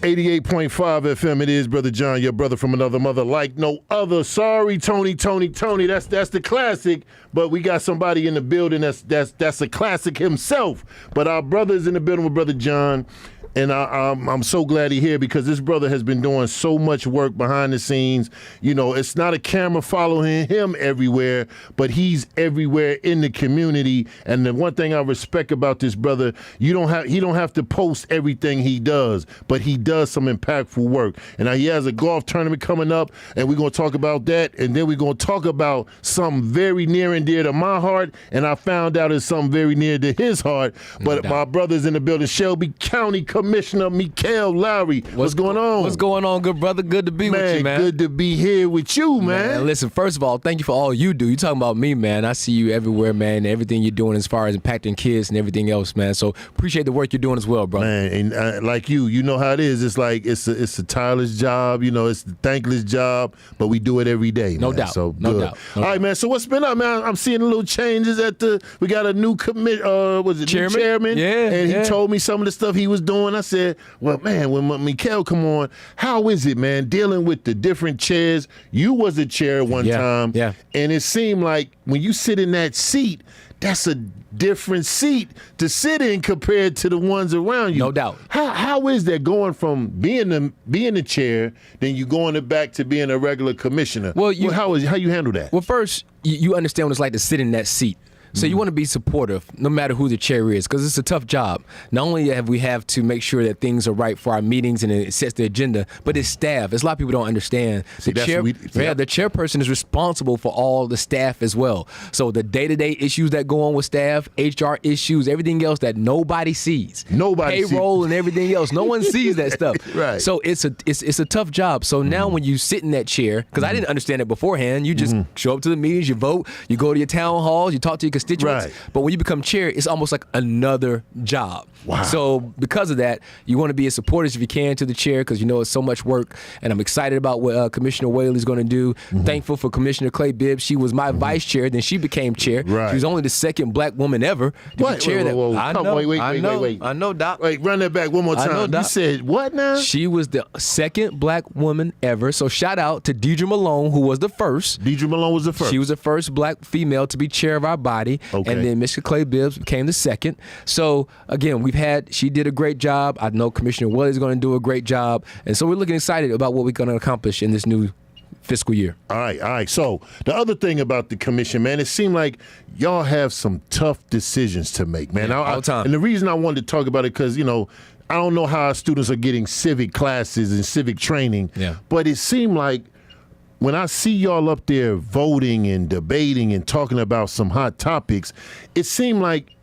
88.5 FM, it is Brother John, your brother from another mother like no other. Sorry, Tony. That's the classic, but we got somebody in the building that's a classic himself. But our brother's in the building with Brother John, and I'm so glad he's here because this brother has been doing so much work behind the scenes. You know, it's not a camera following him everywhere, but he's everywhere in the community. And the one thing I respect about this brother, he don't have to post everything he does, but he does some impactful work. And now he has a golf tournament coming up, and we're going to talk about that. And then we're going to talk about something very near and dear to my heart, and I found out it's something very near to his heart. But my brother's in the building, Shelby County Commissioner Mickell Lowery. What's going on? What's going on, good brother? Good to be with you, man. Good to be here with you, man. Listen, first of all, thank you for all you do. You talking about me, man. I see you everywhere, man. Everything you're doing as far as impacting kids and everything else, man. So appreciate the work you're doing as well, brother. Man, and like you know how it is. It's like it's a tireless job. You know, it's a thankless job, but we do it every day, man. No doubt. So no good. doubt. All right, man. So what's been up, man? I'm seeing a little changes we got a new chairman? Yeah. And he told me some of the stuff he was doing. I said, well, man, when Mickell come on, how is it, man, dealing with the different chairs? You was a chair one time. Yeah. And it seemed like when you sit in that seat, that's a different seat to sit in compared to the ones around you. No doubt. How is that going from being the chair, then you going back to being a regular commissioner? Well, how you handle that? Well, first, you understand what it's like to sit in that seat. So you want to be supportive no matter who the chair is, because it's a tough job. Not only have we to make sure that things are right for our meetings and it sets the agenda, but it's staff. There's a lot of people don't understand. The chairperson is responsible for all the staff as well. So the day-to-day issues that go on with staff, HR issues, everything else that nobody sees. Payroll and everything else. No one sees that stuff. Right. So it's a tough job. So now when you sit in that chair, because I didn't understand it beforehand, you just show up to the meetings, you vote, you go to your town halls, you talk to your constituents. Right. But when you become chair, it's almost like another job. Wow. So because of that, you want to be as supportive if you can to the chair, because you know it's so much work. And I'm excited about what Commissioner Whaley is going to do. Thankful for Commissioner Clay Bibbs. She was my vice chair, then she became chair. Right. She was only the second black woman ever to be chair. Wait. I know, Doc. Wait, run that back one more time. I know, Doc. You said what now? She was the second black woman ever. So shout out to Deidre Malone, who was the first. Deidre Malone was the first. She was the first black female to be chair of our body. Okay. And then Mr. Clay Bibbs became the second. So again, she did a great job. I know Commissioner Willie is going to do a great job. And so we're looking excited about what we're going to accomplish in this new fiscal year. All right. So the other thing about the commission, man, it seemed like y'all have some tough decisions to make, man. All the time. And the reason I wanted to talk about it, because, you know, I don't know how our students are getting civic classes and civic training, but it seemed like when I see y'all up there voting and debating and talking about some hot topics, it seemed like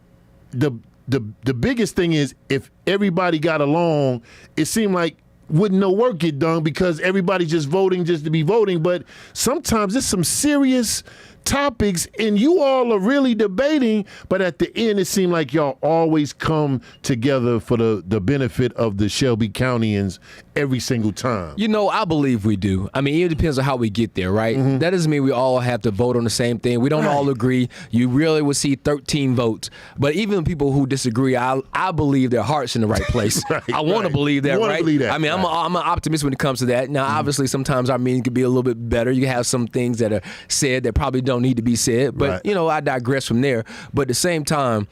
the biggest thing is if everybody got along, it seemed like wouldn't no work get done because everybody's just voting just to be voting. But sometimes there's some serious topics and you all are really debating, but at the end it seemed like y'all always come together for the benefit of the Shelby Countyans every single time. You know, I believe we do. I mean, it depends on how we get there, right? That doesn't mean we all have to vote on the same thing. We don't all agree. You really would see 13 votes. But even people who disagree, I believe their heart's in the right place. I want to believe that, right? Believe that. I mean, I'm an optimist when it comes to that. Now, obviously, sometimes our meetings could be a little bit better. You have some things that are said that probably don't need to be said. But, you know, I digress from there. But at the same time,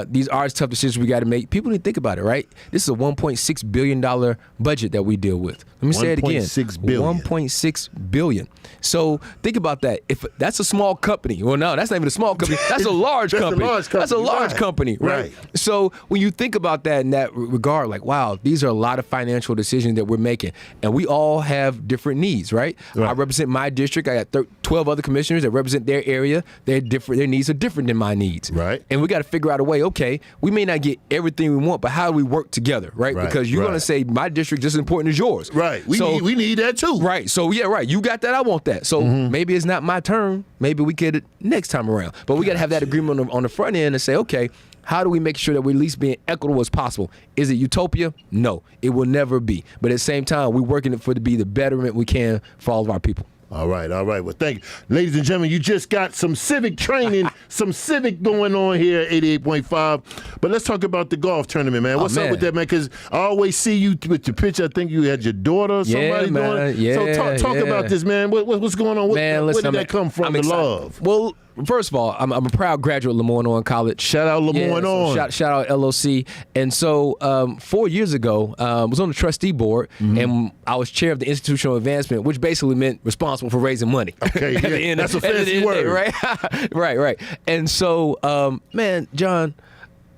these are tough decisions we got to make. People need to think about it, right? This is a $1.6 billion budget that we deal with. Let me say it again. $1.6 billion. So think about that. If that's a small company, well, no, that's not even a small company. That's a large company. That's a large company, right? So when you think about that in that regard, like, wow, these are a lot of financial decisions that we're making, and we all have different needs, right? I represent my district. I got 12 other commissioners that represent their area. Their needs are different than my needs, right? And we got to figure out a way. Okay, we may not get everything we want, but how do we work together, right? Because you're going to say my district is just as important as yours, right? We need that too, right? So yeah, right. You got that. I want that. So maybe it's not my turn. Maybe we get it next time around. But we got to have that agreement on the front end and say, okay, how do we make sure that we're at least being equitable as possible? Is it utopia? No, it will never be. But at the same time, we're working for it to be the betterment we can for all of our people. All right. Well, thank you. Ladies and gentlemen, you just got some civic training, some civic going on here at 88.5. But let's talk about the golf tournament, man. What's up with that, man? Because I always see you with your picture. I think you had your daughter or somebody doing it. Yeah, so talk about this, man. What's going on? Where did that come from, the love? Well, first of all, I'm a proud graduate of Lemoyne-on College. Shout out Lemoyne-on. Shout out LOC. And so 4 years ago, I was on the trustee board, and I was chair of the institutional advancement, which basically meant responsible for raising money. Okay, that's a fancy word. Right? right. And so, man, John,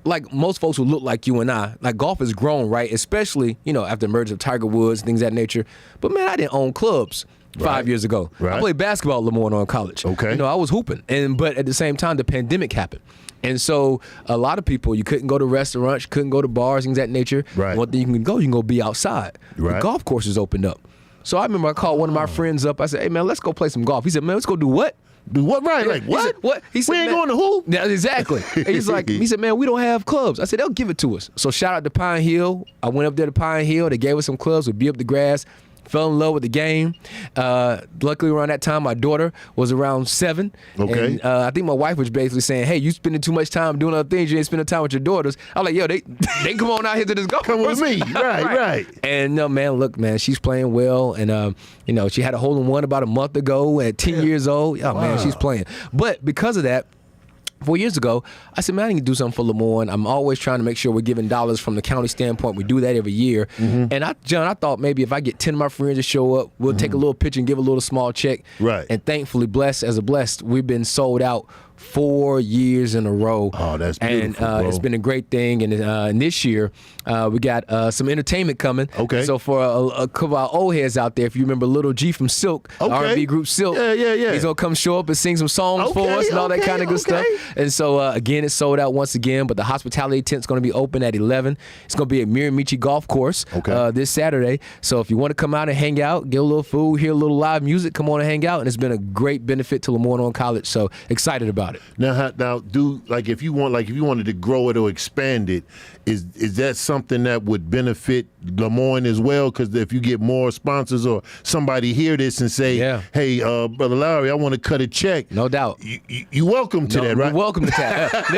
like most folks who look like you and I, like golf has grown, right? Especially, after the merger of Tiger Woods, things of that nature. But, man, I didn't own clubs. 5 years ago. I played basketball at Lemoyne-on College. Okay. I was hooping. But at the same time, the pandemic happened. And so a lot of people, you couldn't go to restaurants, you couldn't go to bars, things of that nature. Right. One thing you can go be outside. Right. The golf courses opened up. So I remember I called one of my friends up. I said, hey, man, let's go play some golf. He said, man, let's go do what? Do what? Right. Like, what? He said, what? He said, we ain't going to hoop? Yeah, exactly. And he said, man, we don't have clubs. I said, they'll give it to us. So shout out to Pine Hill. I went up there to Pine Hill. They gave us some clubs. We beat up the grass. Fell in love with the game. Luckily, around that time, my daughter was around 7. Okay. And I think my wife was basically saying, hey, you spending too much time doing other things. You ain't spending time with your daughters. I was like, yo, they come on out here to this golf Come course. with me. Right. And no, man, look, man, she's playing well. And, she had a hole-in-one about a month ago at 10 years old. Oh, man, she's playing. But because of that, 4 years ago, I said, man, I need to do something for Lemoyne. I'm always trying to make sure we're giving dollars from the county standpoint. We do that every year. And John, I thought maybe if I get 10 of my friends to show up, we'll take a little picture and give a little small check. Right. And thankfully, blessed, we've been sold out 4 years in a row. Oh, that's beautiful, and bro. it's been a great thing. And this year, we got some entertainment coming. Okay. So for a couple of our old heads out there, if you remember Little G from Silk, the R&B group Silk, yeah. he's gonna come show up and sing some songs for us and all that kind of good stuff. And so again, it's sold out once again. But the hospitality tent's gonna be open at 11. It's gonna be at Miramichi Golf Course this Saturday. So if you want to come out and hang out, get a little food, hear a little live music, come on and hang out. And it's been a great benefit to Lemoyne-on College. So excited about it. Now, if you wanted to grow it or expand it, is that something that would benefit Lemoyne as well? Because if you get more sponsors or somebody hear this and say, hey, Brother Lowery, I want to cut a check. No doubt. You welcome to that, right? You're welcome to that.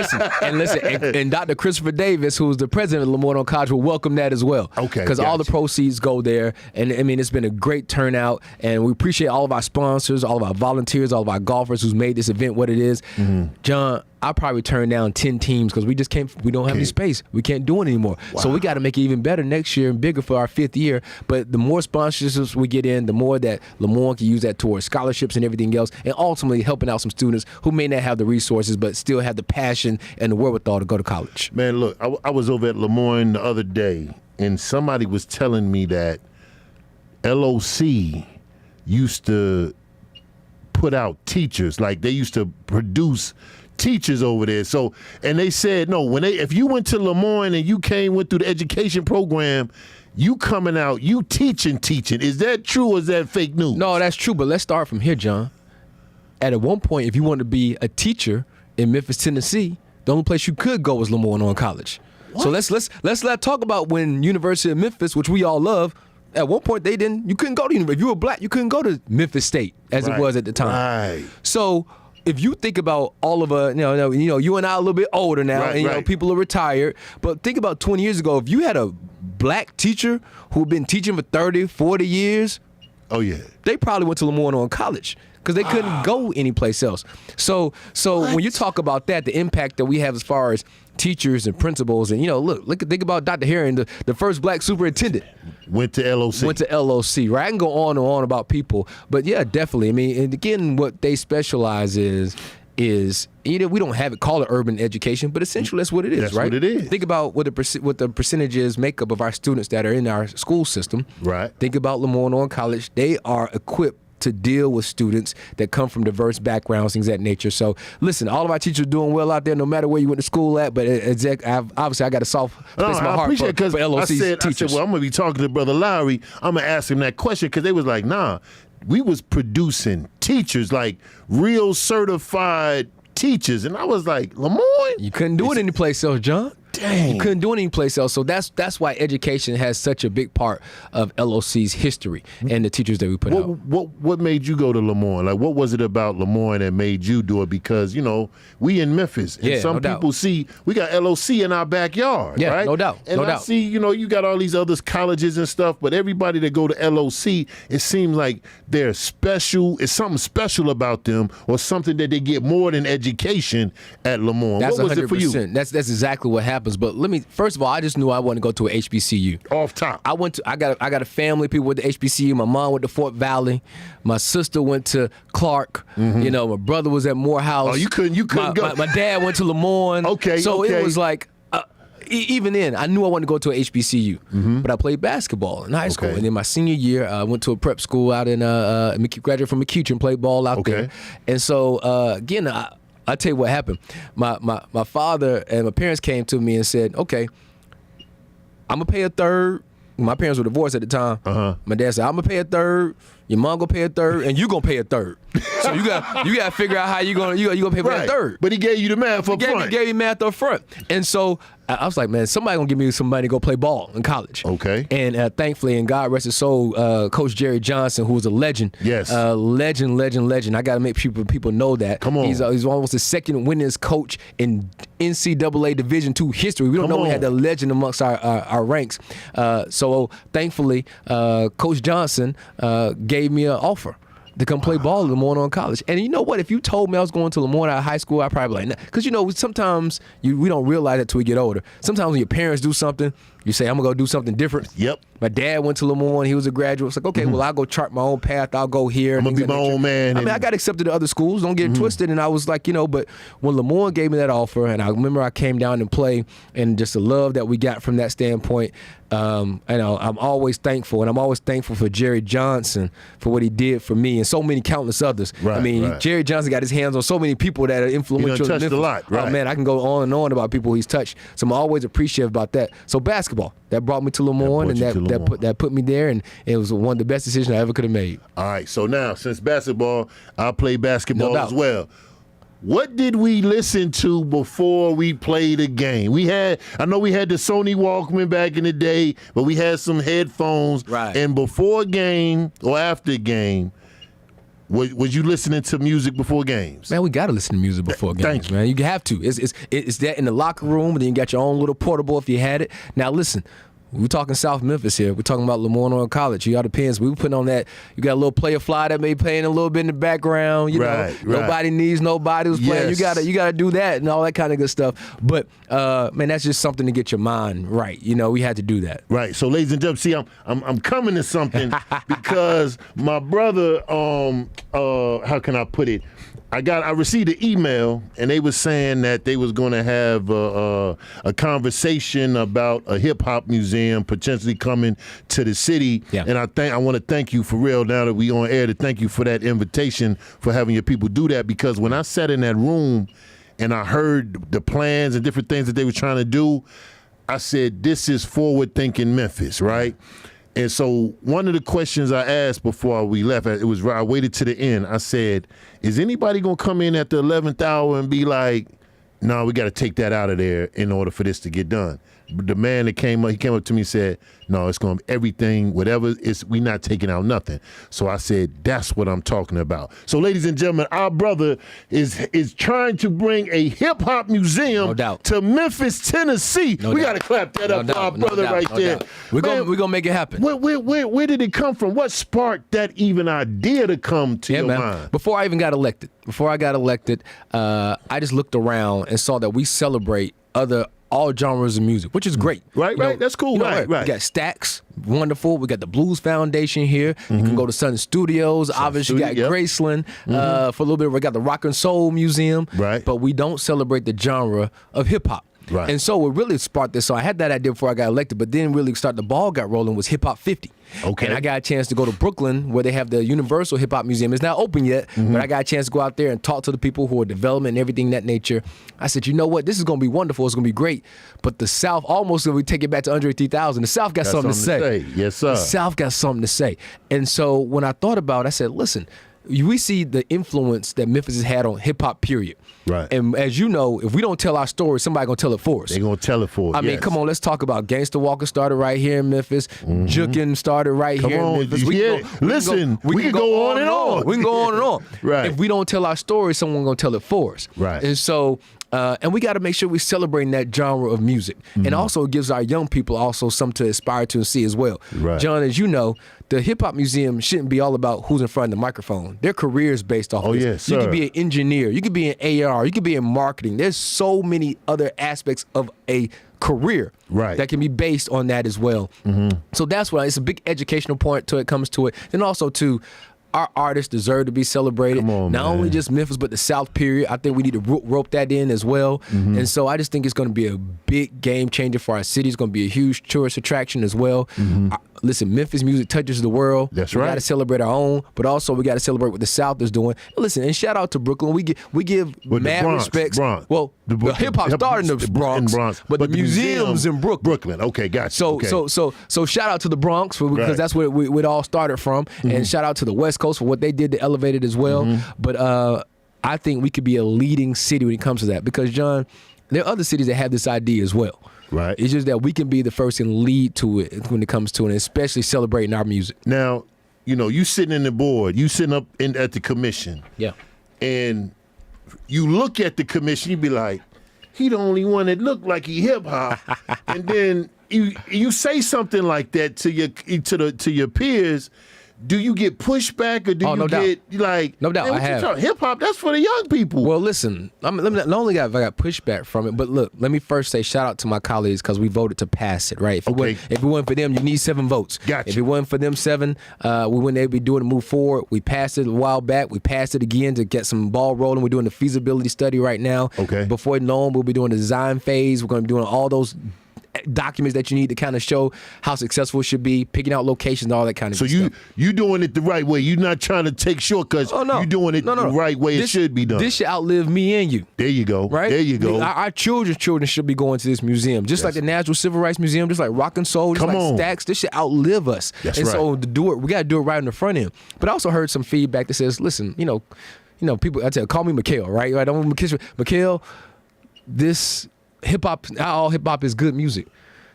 Listen, and Dr. Christopher Davis, who's the president of Lemoyne-on College, will welcome that as well. Okay. Because all the proceeds go there. And I mean, it's been a great turnout. And we appreciate all of our sponsors, all of our volunteers, all of our golfers who's made this event what it is. John, I probably turned down 10 teams because we just can't. We don't have any space. We can't do it anymore. Wow. So we got to make it even better next year and bigger for our 5th year. But the more sponsorships we get in, the more that Lemoyne can use that towards scholarships and everything else, and ultimately helping out some students who may not have the resources but still have the passion and the wherewithal to go to college. Man, look, I was over at Lemoyne the other day, and somebody was telling me that LOC used to put out teachers, like they used to produce teachers over there. So, and they said, no, if you went to Lemoyne and you went through the education program, you coming out, you teaching. Is that true or is that fake news? No, that's true, but let's start from here, John. At one point, if you wanted to be a teacher in Memphis, Tennessee, the only place you could go was Lemoyne-on College. What? So let's talk about when University of Memphis, which we all love, at one point you couldn't go to university. If you were black, you couldn't go to Memphis State as it was at the time. Right. So if you think about all of you and I are a little bit older now, and people are retired. But think about 20 years ago, if you had a black teacher who'd been teaching for 30, 40 years, they probably went to Lemoyne-on College because they couldn't go anyplace else. So when you talk about that, the impact that we have as far as teachers and principals, and think about Dr. Herring, the first black superintendent. Went to LOC, right? I can go on and on about people, but yeah, definitely. I mean, and again, what they specialize is we don't have it called urban education, but essentially that's what it is, right? That's what it is. Think about what the percentages makeup of our students that are in our school system. Right. Think about Lemoyne-on College. They are equipped to deal with students that come from diverse backgrounds, things of that nature. So, listen, all of our teachers are doing well out there, no matter where you went to school at. But obviously, I got a soft place in my heart for LOC's teachers. I said, well, I'm going to be talking to Brother Lowery. I'm going to ask him that question because they was like, nah, we was producing teachers, like real certified teachers. And I was like, Lemoyne? You couldn't do it anyplace else, John. Dang. You couldn't do it anyplace else. So that's why education has such a big part of LOC's history and the teachers that we put out. What made you go to Lemoyne? Like, what was it about Lemoyne that made you do it? Because, you know, we in Memphis, and some people see we got LOC in our backyard, yeah, right? No doubt. And I see, you know, you got all these other colleges and stuff, but everybody that go to LOC, it seems like they're special. It's something special about them, or something that they get more than education at Lemoyne. That's what was 100%. it for you? That's exactly what happens. But first of all, I just knew I wanted to go to a HBCU. Off top. I got a family, people went to HBCU. My mom went to Fort Valley. My sister went to Clark. You know, my brother was at Morehouse. Oh, you couldn't go. My dad went to Lemoyne. So it was like, even then, I knew I wanted to go to a HBCU, but I played basketball in high school. And then my senior year, I went to a prep school out in graduated from McEachern, played ball out there. And so again, I tell you what happened. My father and my parents came to me and said, "Okay, I'm gonna pay a third." My parents were divorced at the time. My dad said, "I'm gonna pay a third. Your mom gonna pay a third, and you gonna pay a third. So you got to figure out how you gonna pay for that third." But he gave you the math up front. He gave me math up front, and so I was like, man, somebody gonna give me some money to go play ball in college. Okay. And thankfully, and God rest his soul, Coach Jerry Johnson, who was a legend. Yes. Legend. I got to make people know that. Come on. He's almost the second winningest coach in NCAA Division II history. We don't know we had the legend amongst our ranks. So thankfully, Coach Johnson gave me an offer to come play ball at Lemoyne on college. And you know what? If you told me I was going to Lemoyne out of high school, I'd probably be like, nah. Because, you know, sometimes we don't realize that till we get older. Sometimes when your parents do something, you say, I'm going to go do something different. Yep. My dad went to Lemoyne. He was a graduate. It's like, okay, well, I'll go chart my own path. I'll go here. I'm going to be my own man. I mean, I got accepted to other schools. Don't get it twisted. And I was like, you know, but when Lemoyne gave me that offer, and I remember I came down and played, and just the love that we got from that standpoint, you know, I'm always thankful. And I'm always thankful for Jerry Johnson for what he did for me and so many countless others. Jerry Johnson got his hands on so many people that are influential. He touched a lot, right? Oh, man, I can go on and on about people he's touched. So I'm always appreciative about that. So basketball, that brought me to Lemoyne, and that put me there, and it was one of the best decisions I ever could have made. All right, so now, since basketball, I play basketball as well. What did we listen to before we played a game? I know we had the Sony Walkman back in the day, but we had some headphones. Right. And before a game or after a game, was you listening to music before games? Man, we got to listen to music before games, Thank you. man. You have to. It's that in the locker room, and then you got your own little portable if you had it. Now, listen. We're talking South Memphis here. We're talking about Lemoyne on college. You got the Pens. We were putting on that. You got a little player fly that may be playing a little bit in the background. You know, nobody needs nobody who's playing. Yes. You got to do that and all that kind of good stuff. But man, that's just something to get your mind right. You know, we had to do that. Right. So, ladies and gentlemen, see, I'm coming to something because my brother, how can I put it? I received an email, and they was saying that they was going to have a conversation about a hip hop museum potentially coming to the city. Yeah. And I want to thank you for real, now that we on air, to thank you for that invitation, for having your people do that, because when I sat in that room and I heard the plans and different things that they were trying to do, I said, this is forward-thinking Memphis, right? And so one of the questions I asked before we left, I waited to the end. I said, is anybody going to come in at the 11th hour and be like, no, we got to take that out of there in order for this to get done? The man that came up, he came up to me and said, no, it's going to be everything, whatever, we not taking out nothing. So I said, that's what I'm talking about. So, ladies and gentlemen, our brother is trying to bring a hip-hop museum to Memphis, Tennessee. We got to clap that up for our brother right there. We're going to make it happen. Where did it come from? What sparked that even idea to come to your mind? Before I got elected, I just looked around and saw that we celebrate all genres of music, which is great. Right. That's cool. Right. We got Stax, wonderful. We got the Blues Foundation here. You can go to Sun Studios. Obviously, you got Graceland. For a little bit, we got the Rock and Soul Museum. Right. But we don't celebrate the genre of hip hop. Right. And so it really sparked this. So I had that idea before I got elected, but then really the ball got rolling was Hip Hop 50. Okay. And I got a chance to go to Brooklyn, where they have the Universal Hip Hop Museum. It's not open yet, but I got a chance to go out there and talk to the people who are developing and everything that nature. I said, you know what? This is going to be wonderful. It's going to be great. But the South, almost when we take it back to Andre 3000, the South got something to say. Yes, sir. The South got something to say. And so when I thought about it, I said, listen, we see the influence that Memphis has had on hip hop, period. Right. And as you know, if we don't tell our story, somebody gonna tell it for us. They're gonna tell it for us. I mean, come on, let's talk about Gangsta Walker started right here in Memphis. Jukin started right here in Memphis. We can go on and on. We can go on and on. Right. If we don't tell our story, someone gonna tell it for us. Right. And so, and we got to make sure we're celebrating that genre of music, and also it gives our young people also something to aspire to and see as well. Right. John, as you know, the Hip Hop Museum shouldn't be all about who's in front of the microphone. Their career is based off of this. Yes, you sir. could be an engineer, you could be an AR, you could be in marketing. There's so many other aspects of a career that can be based on that as well. So that's why it's a big educational point to it comes to it. Then also to our artists deserve to be celebrated. Not only just Memphis, but the South period. I think we need to rope that in as well. And so I just think it's going to be a big game changer for our city. It's going to be a huge tourist attraction as well. Listen, Memphis music touches the world. That's we right. got to celebrate our own, but also we got to celebrate what the South is doing. And listen, and shout out to Brooklyn. We give mad respects. Well, the hip hop started in the Bronx, but the museums in Brooklyn. Okay, gotcha. So shout out to the Bronx because that's where it all started from, and shout out to the West Coast for what they did to elevate it as well. But I think we could be a leading city when it comes to that because, John, there are other cities that have this idea as well. Right. It's just that we can be the first and lead to it when it comes to it, and especially celebrating our music. Now, you sitting in the board, you sitting up at the commission. Yeah. And you look at the commission, you be like, he the only one that look like he hip hop. And then you say something like that to your peers. Do you get pushback or do you get like no doubt? I have hip hop. That's for the young people. Well, listen, I not only got pushback from it, but look, let me first say shout out to my colleagues because we voted to pass it. Right? If it wasn't for them, you need 7 votes. Gotcha. If it wasn't for them 7, we wouldn't able to be doing to move forward. We passed it a while back. We passed it again to get some ball rolling. We're doing the feasibility study right now. Okay. Before long, we'll be doing the design phase. We're going to be doing all those documents that you need to kind of show how successful it should be, picking out locations, all that kind of stuff. So you doing it the right way. You're not trying to take shortcuts. Oh, no. You're doing it the right way it should be done. This should outlive me and you. There you go. Right? There you go. Our children should be going to this museum, just like the National Civil Rights Museum, just like Rock and Soul, just like Stax. This should outlive us. That's and right. so to do it, we got to do it right on the front end. But I also heard some feedback that says, listen, people, call me Mickell, right? I don't Mickell, this hip hop, not all hip hop is good music.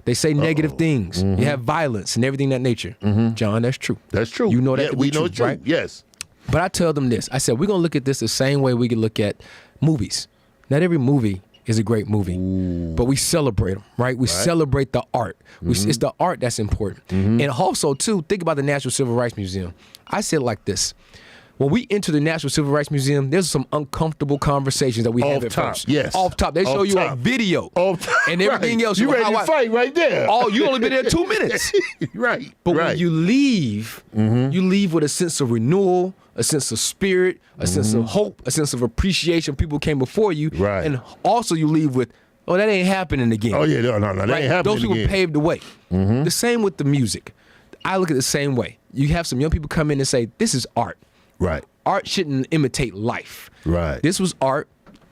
They say negative things. You have violence and everything of that nature. John, that's true. That's true. You know that to be we know true, it's true. right? Yes. But I tell them this. I said, we're going to look at this the same way we can look at movies. Not every movie is a great movie, but we celebrate them, right? We celebrate the art. It's the art that's important. And also, too, think about the National Civil Rights Museum. I said it like this. When we enter the National Civil Rights Museum, there's some uncomfortable conversations that we have at first. Yes. Off top. They show you a video. And everything else. You ready to fight right there. Oh, you only been there 2 minutes. Right. But when you leave, you leave with a sense of renewal, a sense of spirit, a sense of hope, a sense of appreciation. People came before you. Right. And also you leave with, oh, that ain't happening again. Oh, yeah. No, that ain't happening again. Those people paved the way. The same with the music. I look at it the same way. You have some young people come in and say, this is art. Right. Art shouldn't imitate life. Right. This was art.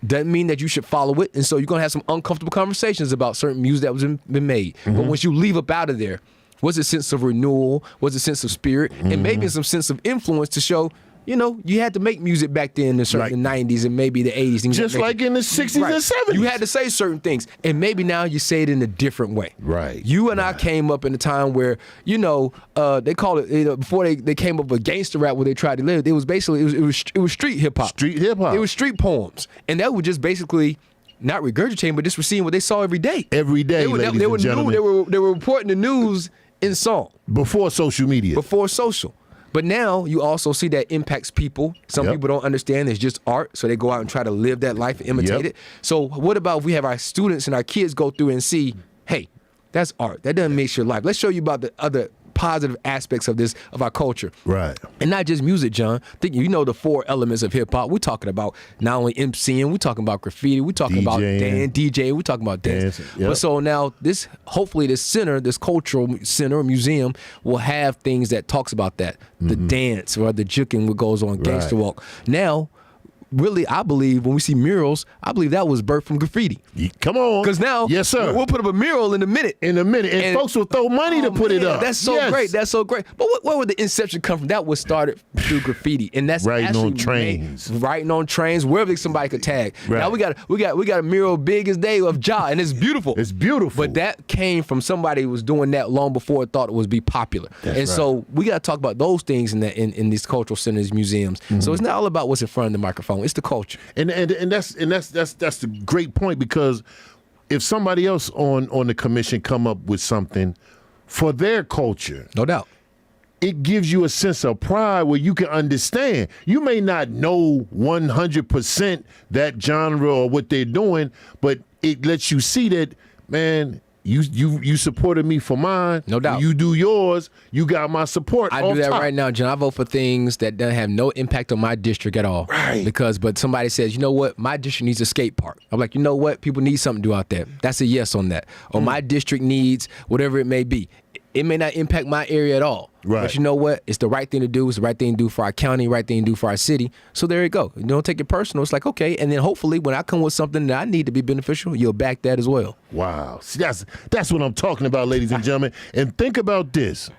Doesn't mean that you should follow it. And so you're going to have some uncomfortable conversations about certain music that was been made. But once you leave up out of there, what's a sense of renewal? What's a sense of spirit? And maybe some sense of influence to show, you had to make music back then in the 90s and maybe the 80s. Just like in the 60s and 70s. You had to say certain things. And maybe now you say it in a different way. Right. You and I came up in a time where, they call it, before they came up with gangster rap where they tried to live, it was basically, it was street hip hop. Street hip hop. It was street poems. And that was just basically not regurgitating, but just seeing what they saw every day. Every day, ladies and gentlemen. They were reporting the news in song. Before social media. Before social. But now you also see that impacts people. Some people don't understand it's just art, so they go out and try to live that life and imitate it. So what about if we have our students and our kids go through and see, hey, that's art. That doesn't make your life. Let's show you about the other positive aspects of this, of our culture. Right. And not just music, John. Think the 4 elements of hip hop. We're talking about not only MCing, we're talking about graffiti, we're talking about DJ, we're talking about dance. But so now hopefully this center, this cultural center or museum will have things that talks about that. The dance or the juking what goes on, gangster walk. Now, really, I believe when we see murals, I believe that was birthed from graffiti. Come on. Because now, yes, sir, we'll put up a mural in a minute. And folks will throw money to put it up. That's so great. That's so great. But where would the inception come from? That was started through graffiti, and that's writing on trains, wherever somebody could tag. Right. Now we got a mural big as day of Ja, and it's beautiful. It's beautiful. But that came from somebody who was doing that long before it thought it would be popular. So we got to talk about those things in these cultural centers, museums. So it's not all about what's in front of the microphone. It's the culture. And that's the great point, because if somebody else on the commission come up with something for their culture, no doubt, it gives you a sense of pride where you can understand. You may not know 100% that genre or what they're doing, but it lets you see that, man, you supported me for mine. No doubt. You do yours. You got my support. I do that right now, John. I vote for things that don't have no impact on my district at all. Right. But somebody says, you know what, my district needs a skate park. I'm like, you know what, people need something to do out there. That's a yes on that. Or my district needs whatever it may be. It may not impact my area at all. Right. But you know what? It's the right thing to do. It's the right thing to do for our county, right thing to do for our city. So there you go. You don't take it personal. It's like, okay. And then hopefully when I come with something that I need to be beneficial, you'll back that as well. Wow. See, that's what I'm talking about, ladies and gentlemen. And think about this.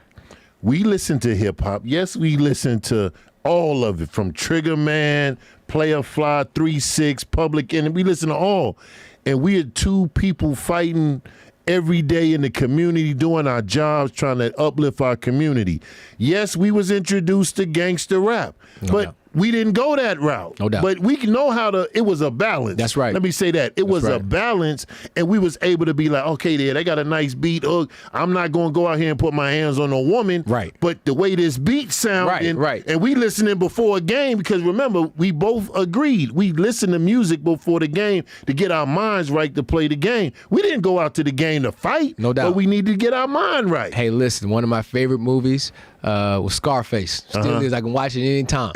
We listen to hip hop. Yes, we listen to all of it, from Trigger Man, Player Fly, 3-6, Public Enemy. We listen to all. And we are two people fighting every day in the community, doing our jobs, trying to uplift our community. Yes, we was introduced to gangster rap, but we didn't go that route. No doubt. But we know how to, it was a balance. That's right. Let me say that. It was a balance, and we was able to be like, okay, they got a nice beat. I'm not going to go out here and put my hands on a woman. Right. But the way this beat sounded, and we listening before a game, because remember, we both agreed. We listened to music before the game to get our minds right to play the game. We didn't go out to the game to fight. No doubt. But we need to get our mind right. Hey, listen, one of my favorite movies was Scarface. Still is. I can watch it anytime.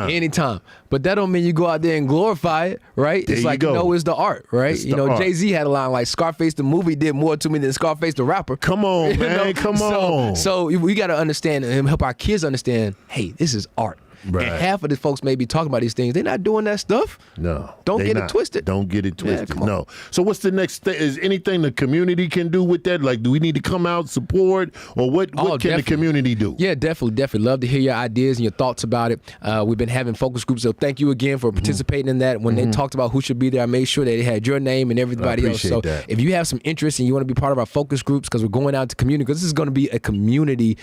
Anytime. But that don't mean you go out there and glorify it, right? It's like, it's the art, right? Art. Jay-Z had a line like, Scarface the movie did more to me than Scarface the rapper. Come on, man. Come on. So we got to understand and help our kids understand, hey, this is art. Right. And half of the folks may be talking about these things. They're not doing that stuff. No. Don't get it twisted. Don't get it twisted. Yeah, no. So what's the next thing? Is anything the community can do with that? Like, do we need to come out, support, or what can the community do? Yeah, definitely. Love to hear your ideas and your thoughts about it. We've been having focus groups, so thank you again for participating in that. When they talked about who should be there, I made sure they had your name and everybody else. So if you have some interest and you want to be part of our focus groups, because we're going out to community, because this is going to be a community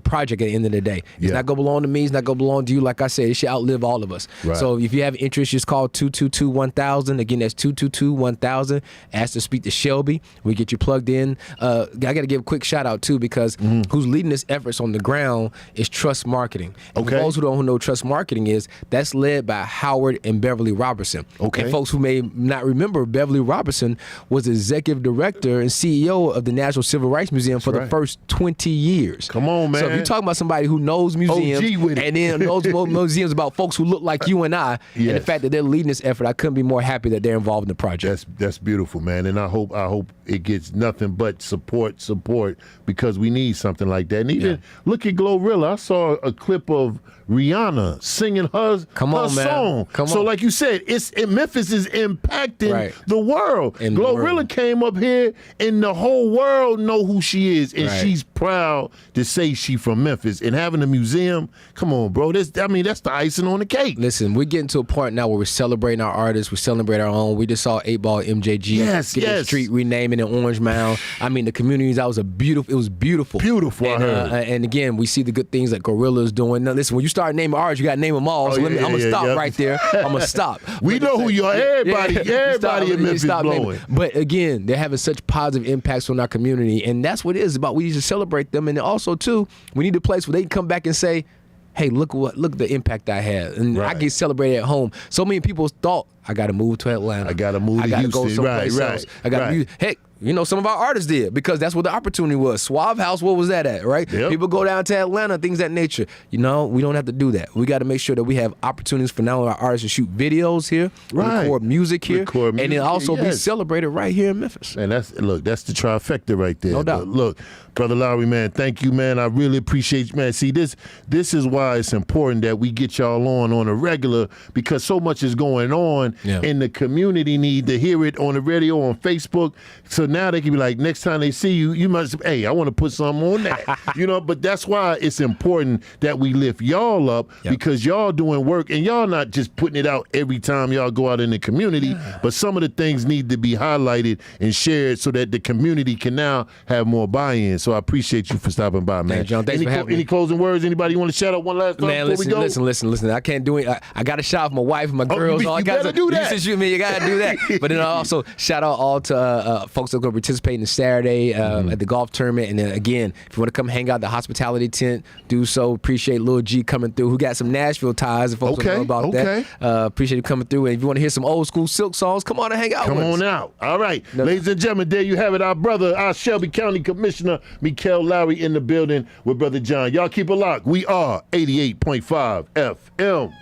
project at the end of the day. It's not going to belong to me. It's not going to belong to you. Like I said, it should outlive all of us. Right. So if you have interest, just call 222-1000. Again, that's 222-1000. Ask to speak to Shelby. We get you plugged in. I got to give a quick shout out too, because who's leading this efforts on the ground is Trust Marketing. And for those who don't know what Trust Marketing is, that's led by Howard and Beverly Robertson. Okay. And folks who may not remember, Beverly Robertson was executive director and CEO of the National Civil Rights Museum for the first 20 years. Come on, man. So if you're talking about somebody who knows museums and then knows museums about folks who look like you and I, and the fact that they're leading this effort, I couldn't be more happy that they're involved in the project. That's beautiful, man. And I hope it gets nothing but support, because we need something like that. And even look at Glorilla. I saw a clip of Rihanna singing her song. So like you said, Memphis is impacting the world. And Glorilla came up here and the whole world know who she is, and she's proud to say she from Memphis. And having a museum, come on, bro. That's the icing on the cake. Listen, we're getting to a point now where we're celebrating our artists. We celebrate our own. We just saw 8-Ball MJG get the street renaming in Orange Mound. I mean, the communities, it was beautiful. Beautiful, and again, we see the good things that Gorilla's doing. Now, listen, when you start naming artists, you got to name them all. So I'm going to stop right there. I'm going to stop. We know who you are. Everybody in Memphis blowing. But again, they're having such positive impacts on our community, and that's what it is about. We need to celebrate them, and also, too, we need a place where they can come back and say, hey, look the impact I had, and I get celebrated at home. So many people thought I got to move to Atlanta. I got to move to Houston. Houston. Go someplace else. I got to heck. You know, some of our artists did because that's what the opportunity was. Suave House, what was that at, right? Yep. People go down to Atlanta, things of that nature. You know, we don't have to do that. We got to make sure that we have opportunities for not only our artists to shoot videos here, record music here, and then also be celebrated right here in Memphis. And that's the trifecta right there. No doubt. But look, Brother Lowery, man, thank you, man. I really appreciate you, man. See, this is why it's important that we get y'all on a regular, because so much is going on in the community need to hear it on the radio, on Facebook. So now they can be like, next time they see you, you must, hey, I want to put something on that. You know, but that's why it's important that we lift y'all up, because y'all doing work and y'all not just putting it out every time y'all go out in the community, but some of the things need to be highlighted and shared so that the community can now have more buy-in. So I appreciate you for stopping by, man. Hey, John, thanks for having me. Any closing words? Anybody you want to shout out one last time before we go? Listen. I can't do it. I got to shout out my wife and my girls. You gotta do that. You got to do that. But then I also shout out all to folks that are going to participate in Saturday at the golf tournament. And then again, if you want to come hang out at the hospitality tent, do so. Appreciate Lil G coming through, who got some Nashville ties. If folks don't know about that, appreciate you coming through. And if you want to hear some old school Silk songs, come on and hang out with us. Come on out. All right. Ladies and gentlemen, there you have it. Our brother, our Shelby County Commissioner, Mickell Lowery in the building with Brother John. Y'all keep it locked. We are 88.5 FM.